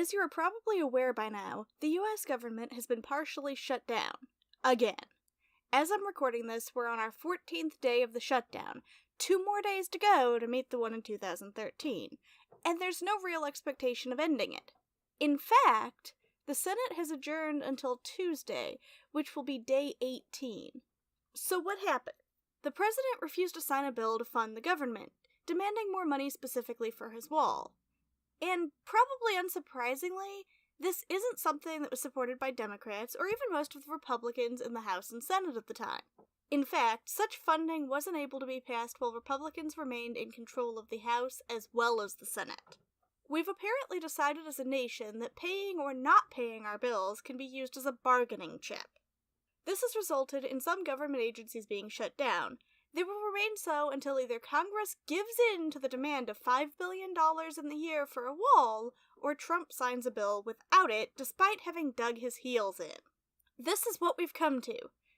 As you are probably aware by now, the US government has been partially shut down. Again. As I'm recording this, we're on our 14th day of the shutdown, 2 more days to go to meet the one in 2013, and there's no real expectation of ending it. In fact, the Senate has adjourned until Tuesday, which will be day 18. So what happened? The president refused to sign a bill to fund the government, demanding more money specifically for his wall. And probably unsurprisingly, this isn't something that was supported by Democrats or even most of the Republicans in the House and Senate at the time. In fact, such funding wasn't able to be passed while Republicans remained in control of the House as well as the Senate. We've apparently decided as a nation that paying or not paying our bills can be used as a bargaining chip. This has resulted in some government agencies being shut down. They will remain so until either Congress gives in to the demand of $5 billion in the year for a wall, or Trump signs a bill without it despite having dug his heels in. This is what we've come to.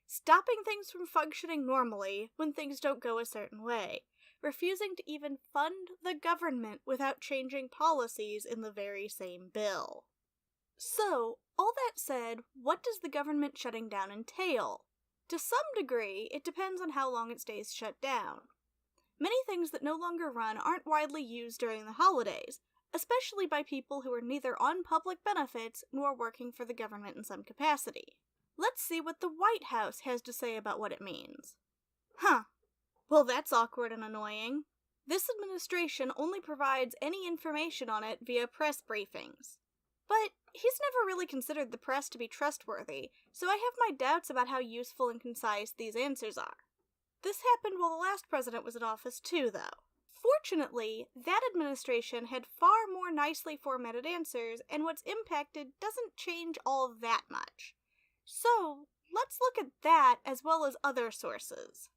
Stopping things from functioning normally when things don't go a certain way. Refusing to even fund the government without changing policies in the very same bill. So, all that said, what does the government shutting down entail? To some degree, it depends on how long it stays shut down. Many things that no longer run aren't widely used during the holidays, especially by people who are neither on public benefits nor working for the government in some capacity. Let's see what the White House has to say about what it means. Well, that's awkward and annoying. This administration only provides any information on it via press briefings. But he's never really considered the press to be trustworthy, so I have my doubts about how useful and concise these answers are. This happened while the last president was in office too, though. Fortunately, that administration had far more nicely formatted answers, and what's impacted doesn't change all that much. So, let's look at that as well as other sources.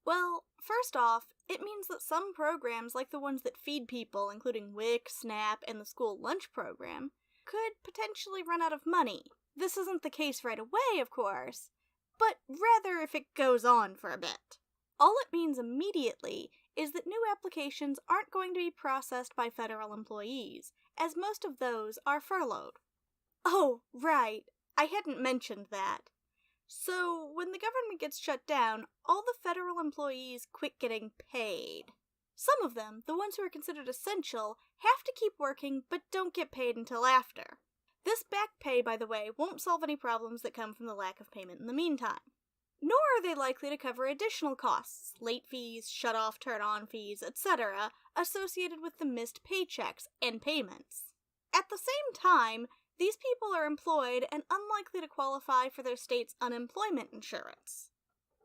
Well, first off, it means that some programs like the ones that feed people, including WIC, SNAP, and the school lunch program, could potentially run out of money. This isn't the case right away, of course, but rather if it goes on for a bit. All it means immediately is that new applications aren't going to be processed by federal employees, as most of those are furloughed. Oh, right, I hadn't mentioned that. So, when the government gets shut down, all the federal employees quit getting paid. Some of them, the ones who are considered essential, have to keep working but don't get paid until after. This back pay, by the way, won't solve any problems that come from the lack of payment in the meantime. Nor are they likely to cover additional costs, late fees, shut-off, turn-on fees, etc., associated with the missed paychecks and payments. At the same time, these people are employed and unlikely to qualify for their state's unemployment insurance.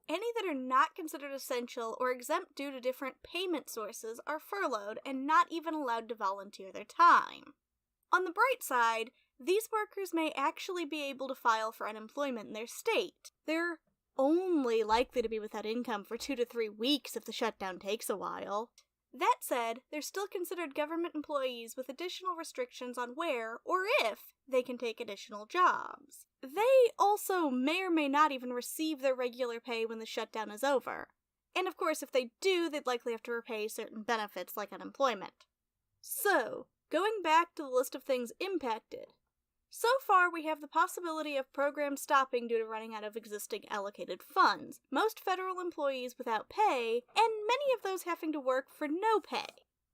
Any that are not considered essential or exempt due to different payment sources are furloughed and not even allowed to volunteer their time. On the bright side, these workers may actually be able to file for unemployment in their state. They're only likely to be without income for 2 to 3 weeks if the shutdown takes a while. That said, they're still considered government employees with additional restrictions on where, or if, they can take additional jobs. They also may or may not even receive their regular pay when the shutdown is over. And of course, if they do, they'd likely have to repay certain benefits like unemployment. So, going back to the list of things impacted. So far, we have the possibility of programs stopping due to running out of existing allocated funds, most federal employees without pay, and many of those having to work for no pay.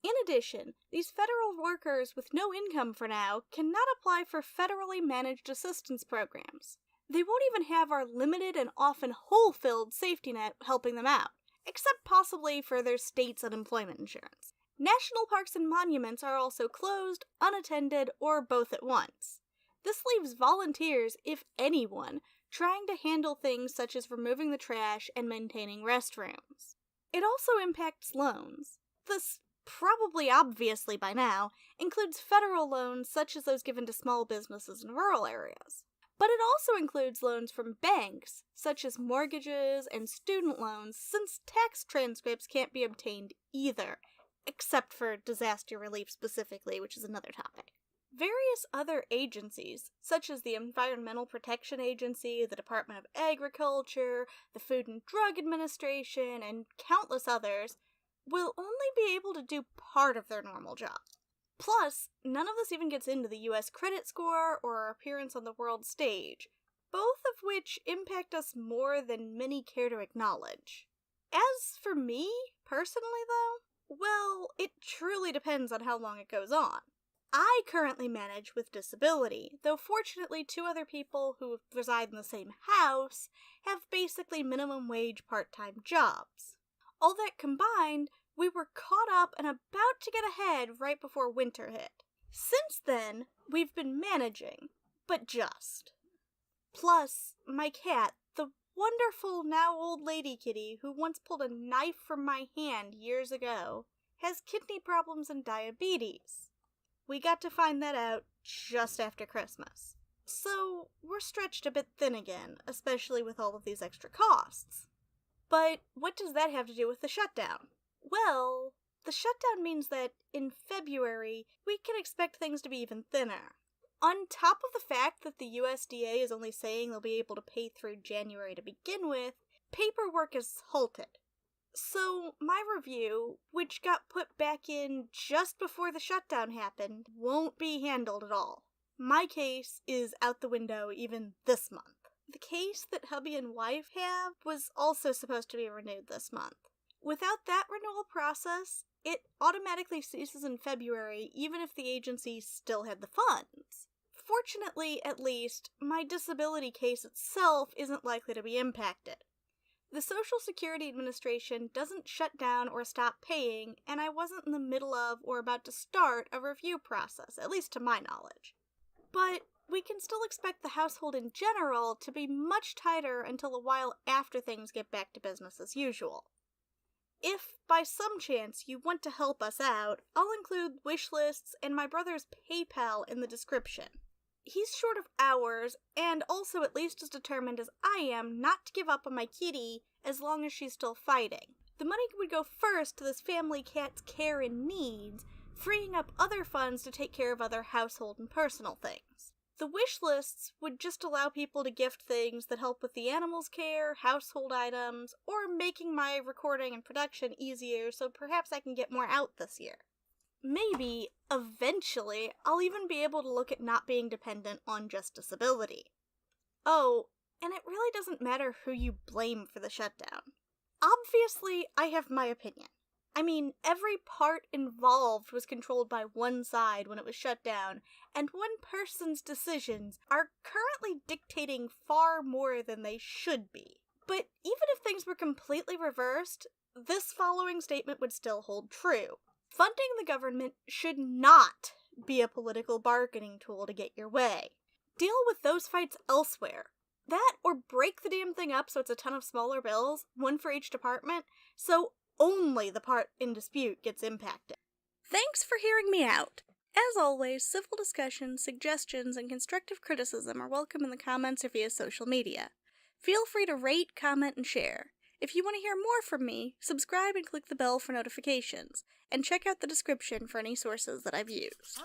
In addition, these federal workers with no income for now cannot apply for federally managed assistance programs. They won't even have our limited and often hole-filled safety net helping them out, except possibly for their state's unemployment insurance. National parks and monuments are also closed, unattended, or both at once. This leaves volunteers, if anyone, trying to handle things such as removing the trash and maintaining restrooms. It also impacts loans. This, probably obviously by now, includes federal loans such as those given to small businesses in rural areas. But it also includes loans from banks, such as mortgages and student loans, since tax transcripts can't be obtained either, except for disaster relief specifically, which is another topic. Various other agencies, such as the Environmental Protection Agency, the Department of Agriculture, the Food and Drug Administration, and countless others, will only be able to do part of their normal job. Plus, none of this even gets into the US credit score or our appearance on the world stage, both of which impact us more than many care to acknowledge. As for me, personally though, well, it truly depends on how long it goes on. I currently manage with disability, though fortunately 2 other people who reside in the same house have basically minimum wage part-time jobs. All that combined, we were caught up and about to get ahead right before winter hit. Since then, we've been managing, but just. Plus, my cat, the wonderful now old lady kitty who once pulled a knife from my hand years ago, has kidney problems and diabetes. We got to find that out just after Christmas. So, we're stretched a bit thin again, especially with all of these extra costs. But what does that have to do with the shutdown? Well, the shutdown means that in February, we can expect things to be even thinner. On top of the fact that the USDA is only saying they'll be able to pay through January to begin with, paperwork is halted. So, my review, which got put back in just before the shutdown happened, won't be handled at all. My case is out the window even this month. The case that hubby and wife have was also supposed to be renewed this month. Without that renewal process, it automatically ceases in February even if the agency still had the funds. Fortunately, at least, my disability case itself isn't likely to be impacted. The Social Security Administration doesn't shut down or stop paying, and I wasn't in the middle of or about to start a review process, at least to my knowledge. But we can still expect the household in general to be much tighter until a while after things get back to business as usual. If, by some chance, you want to help us out, I'll include wish lists and my brother's PayPal in the description. He's short of hours, and also at least as determined as I am not to give up on my kitty as long as she's still fighting. The money would go first to this family cat's care and needs, freeing up other funds to take care of other household and personal things. The wish lists would just allow people to gift things that help with the animal's care, household items, or making my recording and production easier so perhaps I can get more out this year. Maybe, eventually, I'll even be able to look at not being dependent on just disability. Oh, and it really doesn't matter who you blame for the shutdown. Obviously, I have my opinion. I mean, every part involved was controlled by one side when it was shut down, and one person's decisions are currently dictating far more than they should be. But even if things were completely reversed, this following statement would still hold true. Funding the government should not be a political bargaining tool to get your way. Deal with those fights elsewhere. That, or break the damn thing up so it's a ton of smaller bills, one for each department, so only the part in dispute gets impacted. Thanks for hearing me out. As always, civil discussion, suggestions, and constructive criticism are welcome in the comments or via social media. Feel free to rate, comment, and share. If you want to hear more from me, subscribe and click the bell for notifications, and check out the description for any sources that I've used.